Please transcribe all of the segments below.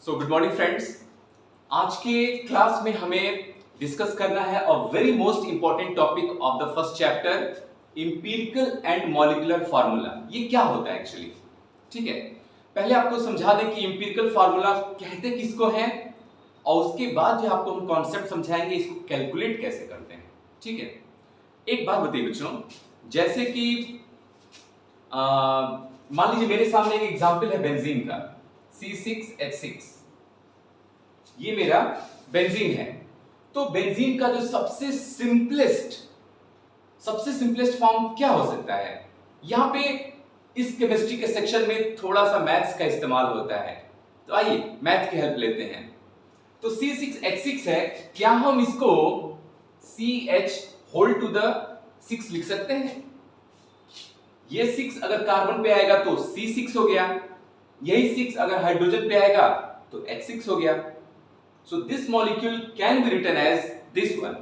Good morning friends. आज के class में हमें डिस्कस करना है a very most important topic of the first chapter, empirical and molecular formula. ये क्या होता है एक्चुअली? ठीक है, पहले आपको समझा दें कि इंपीरिकल फार्मूला कहते किसको हैं, और उसके बाद जो आपको हम कॉन्सेप्ट समझाएंगे इसको कैलकुलेट कैसे करते हैं। ठीक है, एक बात बताइए बच्चों, जैसे कि मान लीजिए मेरे सामने एक एग्जांपल है बेंजीन का, C6H6। ये मेरा बेंजीन है। तो बेंजीन का जो सबसे सिंपलेस्ट फॉर्म क्या हो सकता है? यहां पे इस केमिस्ट्री के सेक्शन में थोड़ा सा मैथ्स का इस्तेमाल होता है, तो आइए मैथ की हेल्प लेते हैं। तो C6H6 है, क्या हम इसको CH होल टू द 6 लिख सकते हैं? ये 6 अगर कार्बन पे आएगा तो C6 हो गया, यही 6 अगर हाइड्रोजन पे आएगा तो H6 हो गया। So this molecule can be written as this one.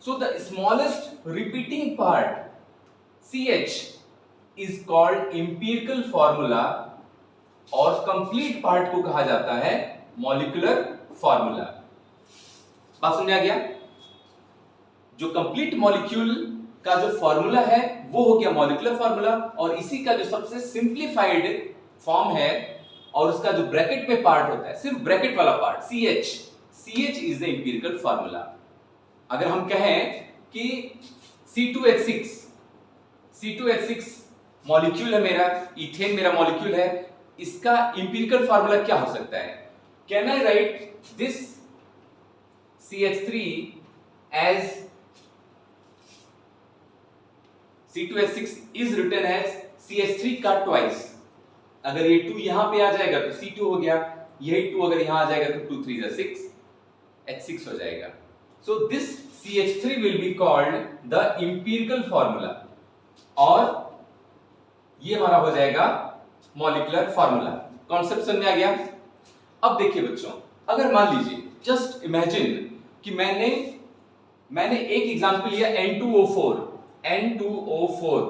So the smallest repeating part CH is called empirical formula और complete part को कहा जाता है molecular formula। बात समझ आ गया? जो complete molecule का जो फॉर्मूला है वो हो गया मॉलिक्यूलर फार्मूला, और इसी का जो सबसे सिंप्लीफाइड फॉर्म है और उसका जो ब्रैकेट में पार्ट होता है, सिर्फ ब्रैकेट वाला part CH is the empirical formula. अगर हम कहें कि C2H6 मॉलिक्यूल है मेरा, इथेन मेरा मॉलिक्यूल है, इसका इंपीरिकल फार्मूला क्या हो सकता है? Can I write this CH3 as C2H6 is written as CH3 का ट्वाइस। अगर ये 2 यहां पे आ जाएगा तो C2 हो गया, यही 2 अगर यहां आ जाएगा तो 2 3 जा 6, H6 हो जाएगा। So this CH3 will be called the empirical formula और ये हमारा हो जाएगा मॉलिक्यूलर फार्मूला। कॉन्सेप्ट समझ में आ गया? अब देखिए बच्चों, अगर मान लीजिए जस्ट इमेजिन कि मैंने एक एग्जांपल लिया N2O4।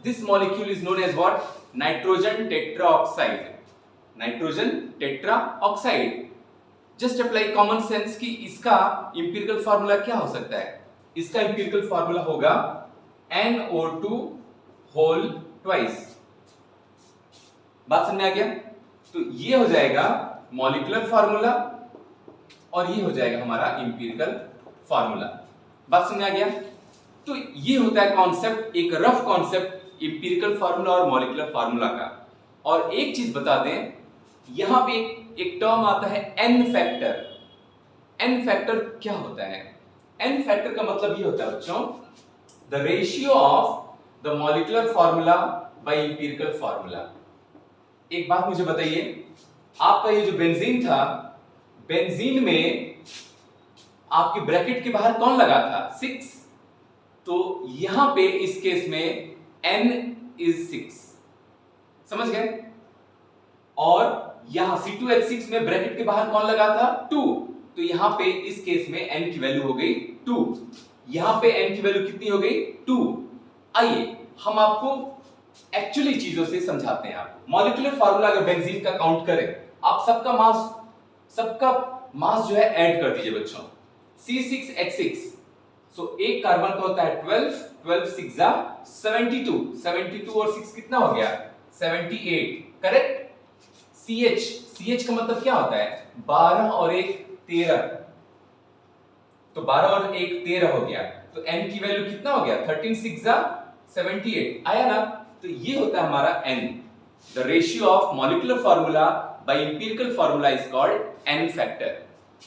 This molecule is known as what? Nitrogen tetraoxide। Just apply common sense कि इसका empirical formula क्या हो सकता है? इसका empirical formula होगा NO2 whole twice। बात समझ में आ गया? तो ये हो जाएगा मॉलिक्यूलर फार्मूला और ये हो जाएगा हमारा empirical फार्मूला। बात समझ में आ गया? तो ये होता है कॉन्सेप्ट, एक रफ कॉन्सेप्ट इंपीरिकल फार्मूला और मॉलिक्यूलर फार्मूला का। और एक चीज बता दें, यहां पे एक टर्म आता है एन फैक्टर। एन फैक्टर क्या होता है? एन फैक्टर का मतलब ये होता है बच्चों, the ratio of the molecular formula by empirical formula. एक बात मुझे बताइए, आपका ये जो बेंजीन था, बेंजीन में आपके ब्रैकेट के बाहर कौन लगा था? 6। तो यहां पे इस केस में n is 6, समझ गए? और यहां C2H6 में ब्रैकेट के बाहर कौन लगा था? 2। तो यहां पे इस केस में n की वैल्यू हो गई 2। यहां पे n की वैल्यू कितनी हो गई? 2। आइए हम आपको एक्चुअली चीजों से समझाते हैं। आप मॉलिक्यूलर फार्मूला अगर बेंजीन का काउंट करें, आप सबका मास जो है ऐड कर दीजिए बच्चों। C6H6, सो एक कार्बन का होता है 12 6 जा 72 और 6 कितना हो गया? 78, करेक्ट? CH का मतलब क्या होता है? 12 और 1 13, तो 12 और 1 13 हो गया। तो n की वैल्यू कितना हो गया? 13 6 जा 78 आया ना? तो ये होता है हमारा n। The ratio of molecular formula by empirical formula is called n factor.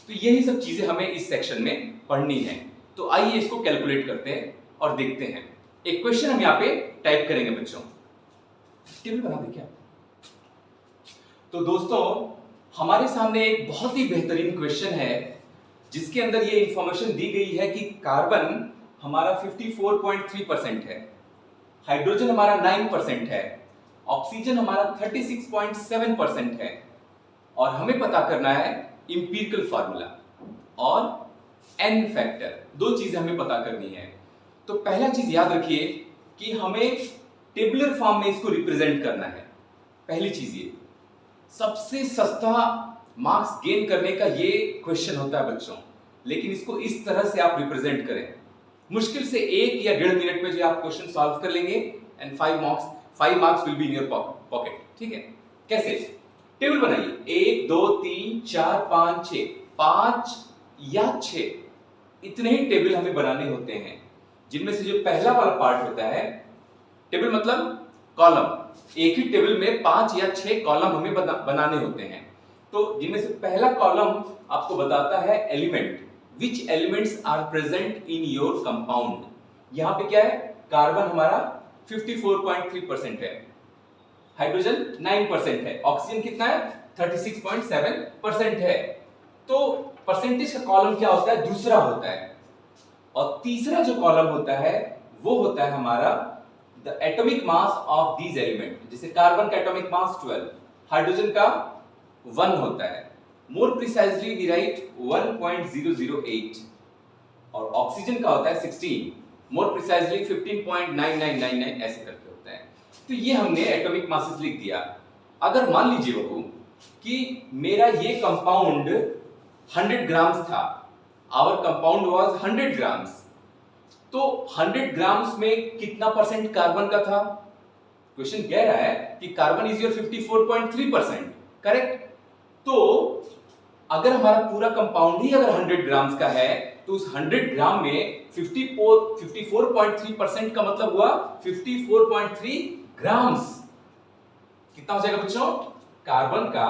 तो यही सब चीजें हमें इस सेक्शन में पढ़नी है। तो आइए इसको कैलकुलेट करते हैं और देखते हैं। एक क्वेश्चन हम यहां पे टाइप करेंगे बच्चों, टेबल बना दें क्या? तो दोस्तों, हमारे सामने एक बहुत ही बेहतरीन क्वेश्चन है जिसके अंदर ये इंफॉर्मेशन दी गई है कि कार्बन हमारा 54.3% है, हाइड्रोजन हमारा 9% है, ऑक्सीजन हमारा 36.7% है, और हमें पता करना है इंपीरिकल फार्मूला और n फैक्टर। दो चीजें हमें पता करनी है। तो पहला चीज याद रखिए कि हमें टेबुलर फॉर्म में इसको रिप्रेजेंट करना है। पहली चीज ये, सबसे सस्ता मार्क्स गेन करने का ये क्वेश्चन होता है बच्चों, लेकिन इसको इस तरह से आप रिप्रेजेंट करें। मुश्किल से 1 या 1.5 मिनट में जो आप क्वेश्चन सॉल्व कर लेंगे and 5 marks will be in your pocket. ठीक है, कैसे? टेबल बनाइए 1 2 3 4 5 6, 5 या 6 इतने ही टेबल हमें बनाने होते हैं, जिनमें से जो पहला वाला पार्ट होता है, टेबल मतलब कॉलम, एक ही टेबल में 5 या 6 कॉलम हमें बनाने होते हैं। तो जिनमें से पहला कॉलम आपको बताता है element, which elements are present in your compound. यहां पे क्या है? कार्बन हमारा 54.3% है, हाइड्रोजन 9% है, ऑक्सीजन कितना है? 36.7% है। तो परसेंटेज का कॉलम क्या होता है? दूसरा होता है। और तीसरा जो कॉलम होता है वो होता है हमारा the atomic mass of these element. जैसे कार्बन का एटॉमिक मास 12, हाइड्रोजन का 1 होता है, मोर प्रिसाइजली वी राइट 1.008, और ऑक्सीजन का होता है 16, मोर प्रिसाइजली 15.9999 ऐसे करके होता है। तो ये हमने एटॉमिक मासेस लिख दिया। अगर मान लीजिए बहू कि मेरा ये कंपाउंड 100 ग्राम्स था, आवर कंपाउंड वाज 100 ग्राम्स, तो 100 ग्राम्स में कितना परसेंट कार्बन का था? क्वेश्चन कह रहा है कि कार्बन इज योर 54.3%, करेक्ट? तो अगर हमारा पूरा कंपाउंड ही अगर 100 ग्राम्स का है, तो उस 100 ग्राम में 54.3% का मतलब हुआ 54.3 ग्राम्स। कितना हो जाएगा बच्चों? कार्बन का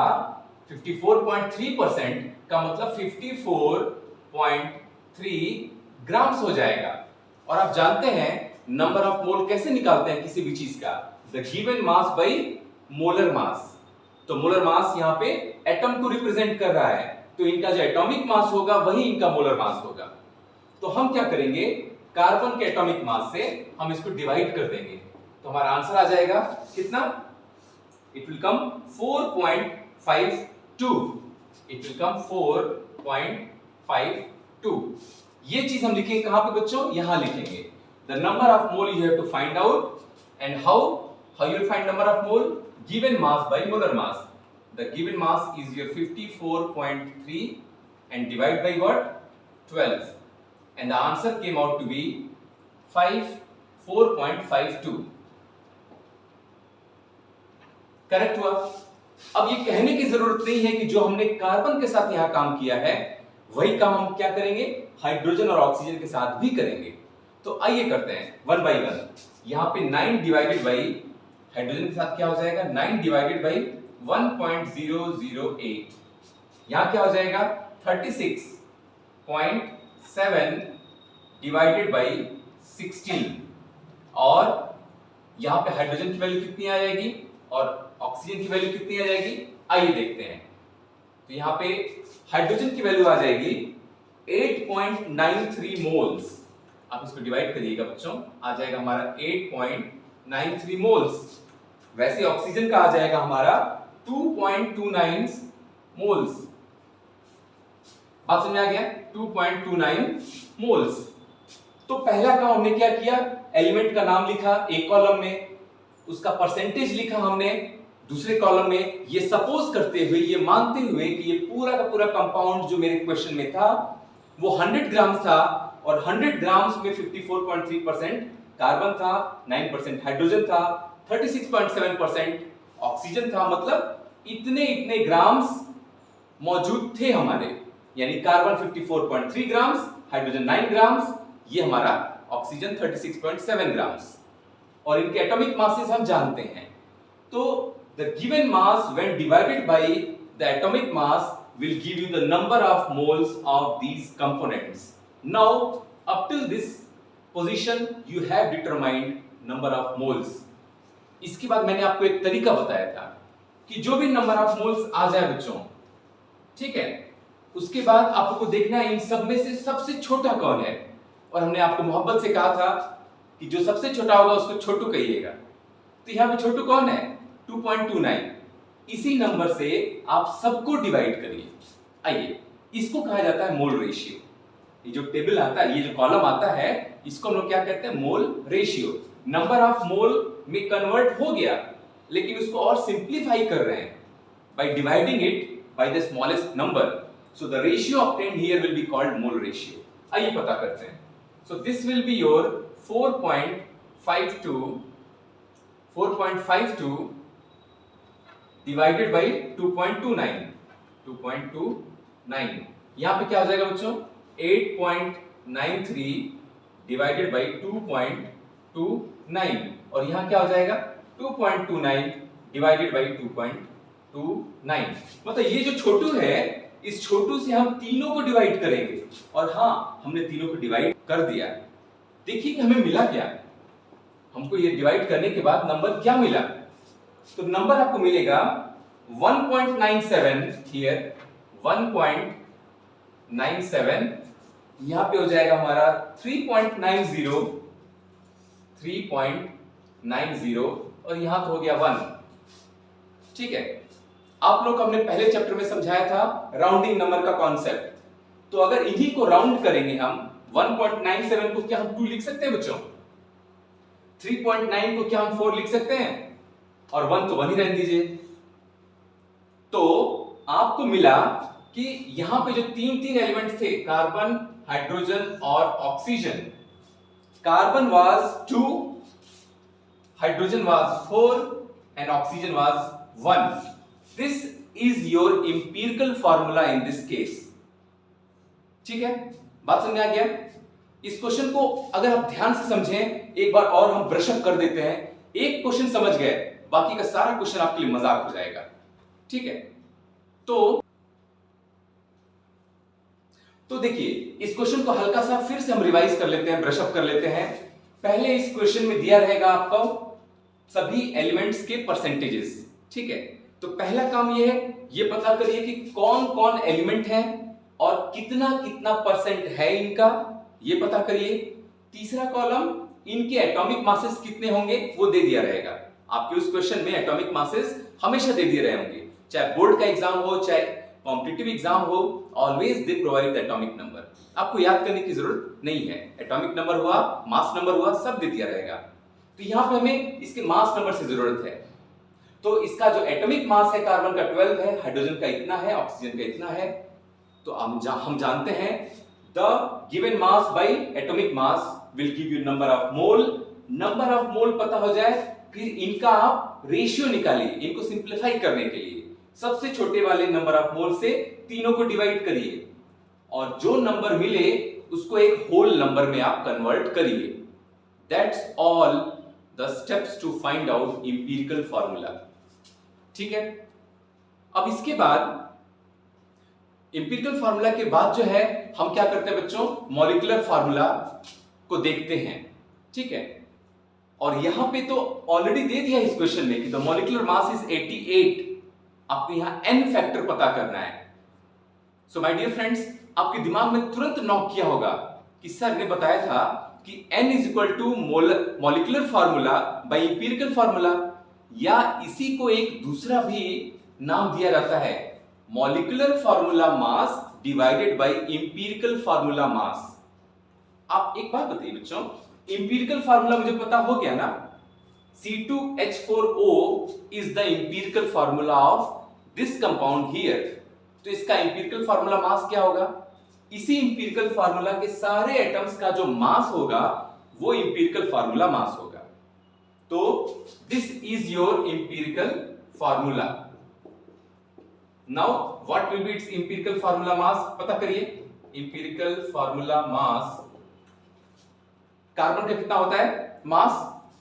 54.3% का मतलब 54.3 ग्राम्स हो जाएगा। और आप जानते हैं नंबर ऑफ मोल कैसे निकालते हैं किसी भी चीज का? The given mass by molar मास। तो मोलर मास यहाँ पे एटम को रिप्रेजेंट कर रहा है, तो इनका जो एटॉमिक मास होगा वही इनका मोलर मास होगा। तो हम क्या करेंगे? कार्बन के एटॉमिक मास से हम इसको डिवाइड कर देंगे, तो हमारा आंसर आ जाएगा कितना? It will come 4.52। It will कम 4.52। ये चीज हम लिखेंगे कहां पे बच्चों? यहां लिखेंगे। The number of mole you have to find out, and how you will find number of mole? Given mass by molar mass. The given mass is your 54.3 and divide by what? 12, and the answer came out to be 4.52। Correct हुआ। अब ये कहने की जरूरत नहीं है कि जो हमने कार्बन के साथ यहां काम किया है वही काम हम क्या करेंगे? हाइड्रोजन और ऑक्सीजन के साथ भी करेंगे। तो आइए करते हैं 1 by 1। यहां पे 9 डिवाइडेड बाई हाइड्रोजन के साथ क्या हो जाएगा? 9 डिवाइडेड बाई 1.008, यहां क्या हो जाएगा? 36.7 डिवाइडेड बाई 16, और यहां पे हाइड्रोजन की वैल्यू कितनी आ जाएगी और ऑक्सीजन की वैल्यू कितनी आ जाएगी? आइए देखते हैं। तो यहां पे हाइड्रोजन की वैल्यू आ जाएगी 8.93 मोल्स। आप इसको डिवाइड करिएगा बच्चों, आ जाएगा हमारा 8.93 मोल्स। वैसे ऑक्सीजन का आ जाएगा हमारा 2.29 मोल्स। बात समझ में आ गया? 2.29 मोल्स। तो पहला काम हमने क्या किया? एलिमेंट का नाम लिखा एक कॉलम में, उसका परसेंटेज लिखा हमने दूसरे कॉलम में, ये सपोज करते हुए, ये मानते हुए कि ये पूरा का पूरा कंपाउंड जो मेरे क्वेश्चन में था वो 100 ग्राम्स था, और 100 ग्राम्स में 54.3% कार्बन था, 9% हाइड्रोजन था, 36.7% ऑक्सीजन था। मतलब इतने इतने ग्राम्स मौजूद थे हमारे, यानी कार्बन 54.3 ग्राम्स, हाइड्रोजन 9 ग्राम्स, ये हमारा ऑक्सीजन 36.7 ग्राम्स। और इनके एटॉमिक मासेस हम जानते हैं। तो the given mass when divided by the atomic mass will give you the number of moles of these components. Now up till this position you have determined number of moles. इसके बाद मैंने आपको एक तरीका बताया था कि जो भी नंबर ऑफ मोल्स आ जाए बच्चों, ठीक है, उसके बाद आपको देखना है इन सब में से सबसे छोटा कौन है। और हमने आपको मोहब्बत से कहा था कि जो सबसे छोटा होगा उसको छोटू कहिएगा। तो यहाँ पे छोटू कौन है? 2.29। इसी नंबर से आप सबको डिवाइड करिए। आइए, इसको कहा जाता है मोल रेशियो। ये जो टेबल आता है, ये जो कॉलम आता है, इसको हम लोग क्या कहते हैं? Mole ratio. नंबर ऑफ मोल में कन्वर्ट हो गया, लेकिन उसको और सिंप्लीफाई कर रहे हैं by dividing it by the smallest number. So the ratio obtained here will be called mole ratio. आइए पता करते हैं. So this will be your 4.52 divided by 2.29. यहाँ पे क्या हो जाएगा बच्चों? 8.93 divided by 2.29 और यहाँ क्या हो जाएगा? 2.29 divided by 2.29. मतलब ये जो छोटू है, इस छोटू से हम तीनों को डिवाइड करेंगे और हाँ, हमने तीनों को डिवाइड कर दिया. देखिए कि हमें मिला क्या. हमको ये डिवाइड करने के बाद नंबर क्या मिला. तो नंबर आपको मिलेगा 1.97 हियर, 1.97. यहां पे हो जाएगा हमारा 3.90 और यहां तो हो गया 1. ठीक है. आप लोग को हमने पहले चैप्टर में समझाया था राउंडिंग नंबर का कॉन्सेप्ट. तो अगर इन्हीं को राउंड करेंगे हम, 1.97 को क्या हम 2 लिख सकते हैं बच्चों? 3.9 को क्या हम 4 लिख सकते हैं? और 1 तो 1 ही रहने दीजिए. तो आपको मिला कि यहां पे जो तीन एलिमेंट्स थे, कार्बन, हाइड्रोजन और oxygen. Carbon was 2, hydrogen was 4 and oxygen was 1. This is your empirical formula in this case. ठीक है, बात समझ आ गया. इस क्वेश्चन को अगर आप ध्यान से समझें, एक बार और हम ब्रश अप कर देते हैं. एक क्वेश्चन समझ गए, बाकी का सारा क्वेश्चन आपके लिए मजाक हो जाएगा. ठीक है. तो देखिए, इस क्वेश्चन को हल्का सा फिर से हम रिवाइज कर लेते हैं, ब्रश अप कर लेते हैं. पहले इस क्वेश्चन में दिया रहेगा आपको सभी एलिमेंट्स के परसेंटेजेस. ठीक है. तो पहला काम ये है, ये पता करिए कि कौन कौन एलिमेंट है और कितना कितना परसेंट है इनका, ये पता करिए. तीसरा कॉलम, इनके एटॉमिक मासेस कितने होंगे वो दे दिया रहेगा. आपके उस क्वेश्चन में एटॉमिक मासेस हमेशा दे दिए रहे होंगे, चाहे बोर्ड का एग्जाम हो, चाहे कॉम्पिटिटिव एग्जाम हो. Always they provide the atomic number. आपको याद करने की जरूरत नहीं है. एटॉमिक नंबर हुआ, मास नंबर हुआ, सब दे दिया रहेगा. तो यहां पे हमें इसके मास नंबर से जरूरत है. तो इसका जो एटॉमिक मास है कार्बन का 12 है, हाइड्रोजन का इतना है, ऑक्सीजन का इतना है. तो हम जानते हैं the given mass bye atomic mass will give you number of mole. Number of मोल पता हो जाए, फिर इनका आप रेशियो निकालिए. इनको सिंप्लीफाई करने के लिए सबसे छोटे वाले नंबर ऑफ मोल से तीनों को डिवाइड करिए और जो नंबर मिले उसको एक होल नंबर में आप कन्वर्ट करिए. That's all the steps to find out empirical formula. ठीक है. अब इसके बाद इंपीरिकल फार्मूला के बाद जो है हम क्या करते हैं बच्चों, मॉलिक्यूलर फार्मूला को देखते हैं. ठीक है. और यहां पे तो ऑलरेडी दे दिया इस क्वेश्चन में कि द मॉलिक्यूलर मास इज 88. आपको यहां n फैक्टर पता करना है. सो माय डियर फ्रेंड्स, आपके दिमाग में तुरंत नॉक किया होगा कि सर ने बताया था कि n is equal to molecular formula by empirical formula, या इसी को एक दूसरा भी नाम दिया जाता है, molecular formula mass divided by empirical formula mass. आप एक बात बताइए बच्चों, इंपीरिकल फार्मूला मुझे पता हो गया ना. C2H4O is the empirical formula of this compound here. तो इसका इंपीरिकल फार्मूला मास क्या होगा? इसी इंपीरिकल फार्मूला के सारे एटम्स का जो मास होगा वो इंपीरिकल फार्मूला मास होगा. तो this is your empirical formula. Now what will be it's empirical formula mass? पता करिए. इंपीरिकल फार्मूला मास, कार्बन का कितना होता है मास,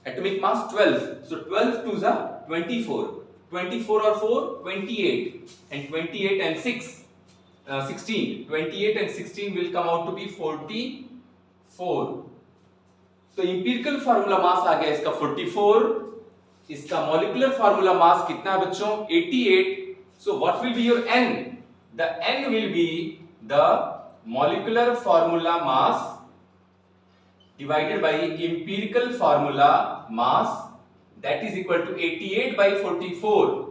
एटॉमिक मास 12. सो 12 2 जा 24, 24 और 4 28, and 28 and 6 16. 28 and 16 will come out to be 44. तो इंपीरिकल फार्मूला मास आ गया इसका 44. इसका मॉलिक्यूलर फार्मूला मास कितना है बच्चों? 88. So what will be your n? The n will be the molecular formula mass divided by empirical formula mass, that is equal to 88 by 44.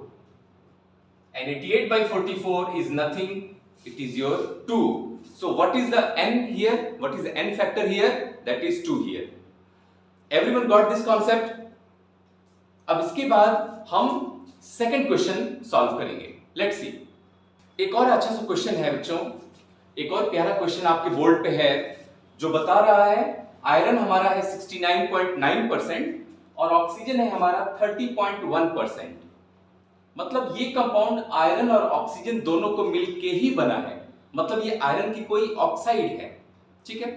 And 88 by 44 is nothing, it is your 2. So what is the n here? What is the n factor here? That is 2 here. Everyone got this concept? अब इसके बाद हम second question solve करेंगे. Let's see. एक और अच्छा सा question है बच्चों, एक और प्यारा क्वेश्चन आपके बोर्ड पे है जो बता रहा है आयरन हमारा है 69.9% और ऑक्सीजन है हमारा 30.1%। मतलब ये कंपाउंड आयरन और ऑक्सीजन दोनों को मिलके ही बना है, मतलब ये आयरन की कोई ऑक्साइड है। ठीक है,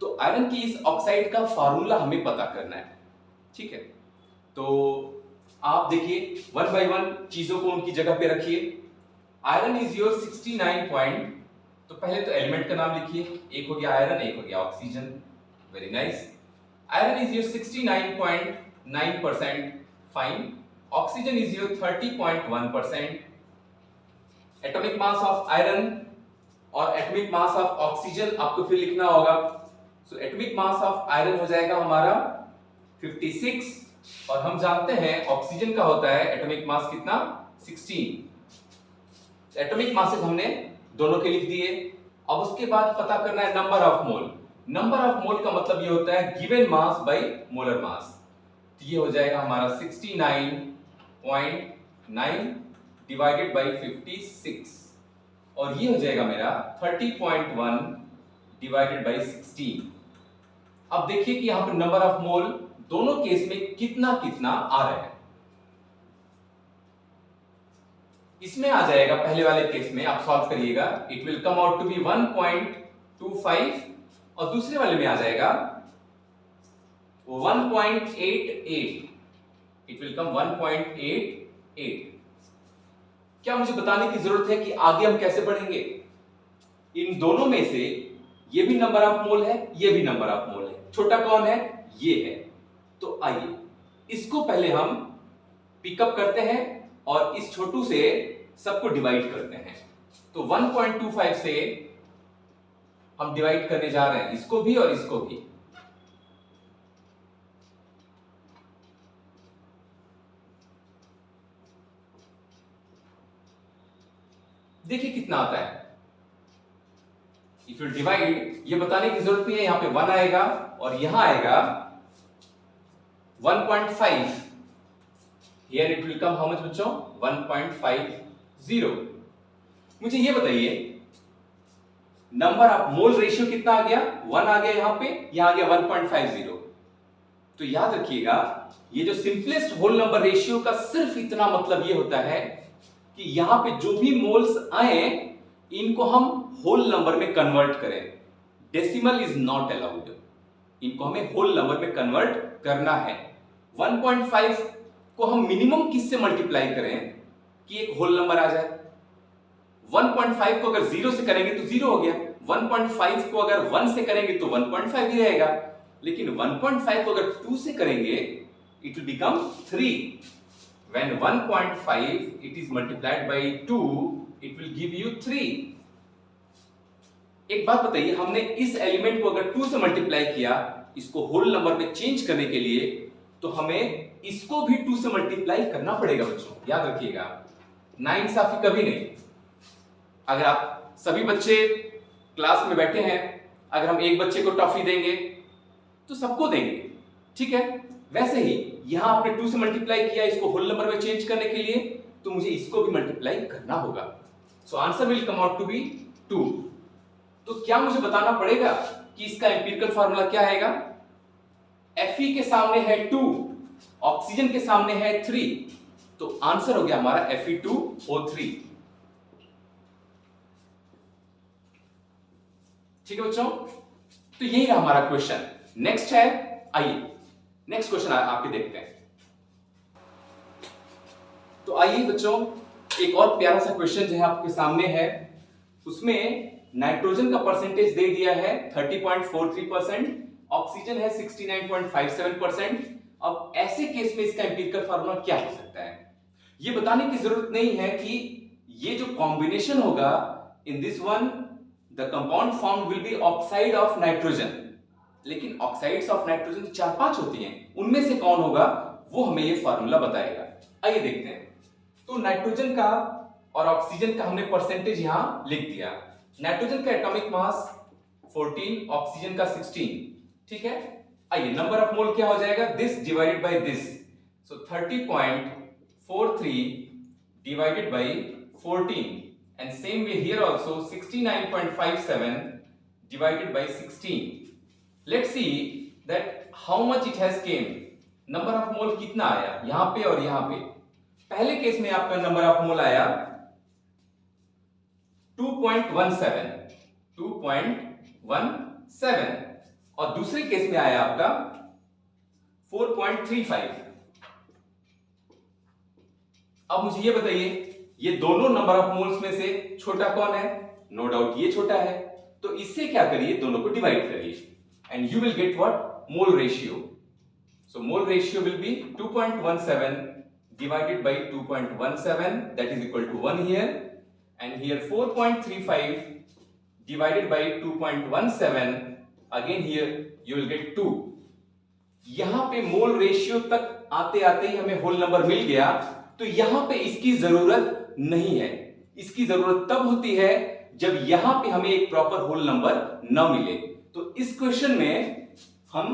तो आयरन की इस ऑक्साइड का फार्मूला हमें पता करना है। ठीक है, तो आप देखिए वन बाय वन चीजों को उनकी जगह पे रखिए। आयरन इज योर 69 पॉइंट, तो पहले तो एलिमेंट का नाम लिखिए, एक हो गया आयरन, एक हो गया oxygen. Very nice. Iron is your 69.9%, fine. Oxygen is your 30.1%। Atomic mass of iron और एटॉमिक मास ऑफ ऑक्सीजन आपको फिर लिखना होगा। So atomic mass of iron हो जाएगा हमारा 56 और हम जानते हैं ऑक्सीजन का होता है एटॉमिक मास कितना, 16। एटॉमिक मासेस हमने दोनों के लिख दिए। अब उसके बाद पता करना है number of mole. Number of मोल का मतलब ये होता है गिवन मास बाय मोलर मास। तो ये हो जाएगा हमारा 69.9 डिवाइडेड बाय 56 और ये हो जाएगा मेरा 30.1 डिवाइडेड बाय 16। अब देखिए कि यहां पर नंबर ऑफ मोल दोनों केस में कितना कितना आ रहा है। इसमें आ जाएगा पहले वाले केस में, आप सॉल्व करिएगा, it will come out to be 1.25 और दूसरे वाले में आ जाएगा 1.88, इट विल कम 1.88। क्या मुझे बताने की जरूरत है कि आगे हम कैसे बढ़ेंगे? इन दोनों में से ये भी नंबर ऑफ मोल है, ये भी नंबर ऑफ मोल है, छोटा कौन है? ये है। तो आइए इसको पहले हम पिकअप करते हैं और इस छोटू से सबको डिवाइड करते हैं। तो 1.25 से हम डिवाइड करने जा रहे हैं इसको भी और इसको भी। देखिए कितना आता है। इफ यू डिवाइड, ये बताने की जरूरत नहीं है, यहां पे 1 आएगा और यहां आएगा 1.5। Here it will come how much बच्चों? 1.50। मुझे ये बताइए नंबर ऑफ मोल रेशियो कितना आ गया? 1 आ गया, यहां आ गया 1.50। तो याद रखिएगा ये जो सिंपलेस्ट होल नंबर रेशियो का सिर्फ इतना मतलब ये होता है कि यहां पे जो भी मोल्स आए इनको हम होल नंबर में कन्वर्ट करें। डेसिमल इज नॉट अलाउड, इनको हमें होल नंबर में कन्वर्ट करना है। 1.5 को हम मिनिमम किससे मल्टीप्लाई करें कि एक होल नंबर आ जाए? 1.5 को अगर 0 से करेंगे तो 0 हो गया, 1.5 को अगर 1 से करेंगे तो 1.5 ही रहेगा, लेकिन 1.5 को अगर 2 से करेंगे it will become 3। when 1.5 it is multiplied by 2 it will give you 3। एक बात बताइए, हमने इस एलिमेंट को अगर 2 से मल्टीप्लाई किया इसको होल नंबर में चेंज करने के लिए, तो हमें इसको भी 2 से मल्टीप्लाई करना पड़ेगा बच्चों, याद रखिएगा। नाइंसाफी कभी नहीं। अगर आप सभी बच्चे क्लास में बैठे हैं, अगर हम एक बच्चे को टॉफी देंगे तो सबको देंगे, ठीक है? वैसे ही यहां आपने 2 से मल्टीप्लाई किया इसको होल नंबर में चेंज करने के लिए, तो मुझे इसको भी मल्टीप्लाई करना होगा। So answer will come out to be 2। तो क्या मुझे बताना पड़ेगा कि इसका एम्पिरिकल फार्मूला क्या आएगा? Fe के सामने है 2, ऑक्सीजन के सामने है 3, तो आंसर हो गया हमारा Fe2O3। ठीक है बच्चों, तो यही रहा हमारा क्वेश्चन। नेक्स्ट है, आइए नेक्स्ट क्वेश्चन आपके देखते हैं। तो आइए बच्चों एक और प्यारा सा क्वेश्चन जो है आपके सामने है, उसमें नाइट्रोजन का परसेंटेज दे दिया है 30.43%, ऑक्सीजन है 69.57%। अब ऐसे केस में इसका एम्पिरिकल फार्मूला क्या हो सकता है? ये बताने की जरूरत नहीं है कि ये जो कॉम्बिनेशन होगा in this one the compound form will be oxide of nitrogen, लेकिन ऑक्साइड्स ऑफ नाइट्रोजन 4-5 होती हैं, उनमें से कौन होगा वो हमें ये फार्मूला बताएगा। आइए देखते हैं। तो नाइट्रोजन का और ऑक्सीजन का हमने परसेंटेज यहां लिख दिया। नाइट्रोजन का एटॉमिक मास 14, ऑक्सीजन का 16, ठीक है? आइए नंबर ऑफ मोल क्या हो जाएगा? This divided by this, so 30.43 divided by 14 and same way here also 69.57 divided by 16. Let's see that how much it has came. Number of मोल कितना आया यहां पे और यहां पे. पहले केस में आपका नंबर ऑफ मोल आया 2.17 और दूसरे केस में आया आपका 4.35. अब मुझे ये बताइए ये दोनों नंबर ऑफ मोल्स में से छोटा कौन है? नो डाउट ये छोटा है. तो इससे क्या करिए दोनों को डिवाइड करिए and you will get what? Mole ratio. So mole ratio will be 2.17 divided by 2.17 that is equal to 1 here, and here 4.35 divided by 2.17 again here you will get 2. यहां पे मोल रेशियो तक आते आते ही हमें whole number मिल गया. तो यहां पे इसकी जरूरत नहीं है. इसकी जरूरत तब होती है जब यहां पे हमें एक प्रॉपर होल नंबर न मिले. तो इस क्वेश्चन में हम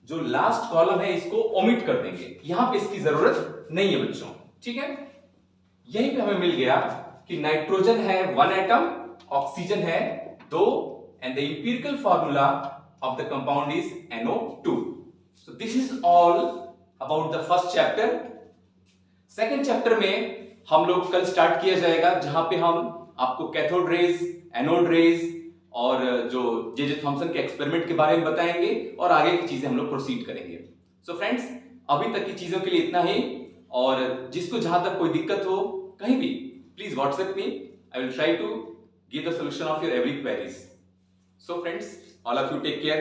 जो लास्ट कॉलम है इसको ओमिट कर देंगे. यहां पे इसकी जरूरत नहीं है बच्चों. ठीक है. यहीं पे हमें मिल गया कि नाइट्रोजन है 1 एटम, ऑक्सीजन है 2 and the empirical formula of the compound is NO2. So this is all about the first chapter. Second chapter में हम लोग कल स्टार्ट किया जाएगा जहां पे हम आपको कैथोड रेज, एनोड रेज और जो जे थॉमसन के एक्सपेरिमेंट के बारे में बताएंगे और आगे की चीजें हम लोग प्रोसीड करेंगे. सो फ्रेंड्स अभी तक की चीजों के लिए इतना ही. और जिसको जहां तक कोई दिक्कत हो कहीं भी please WhatsApp me. I will try to give the solution of your every queries. So friends all of you take care.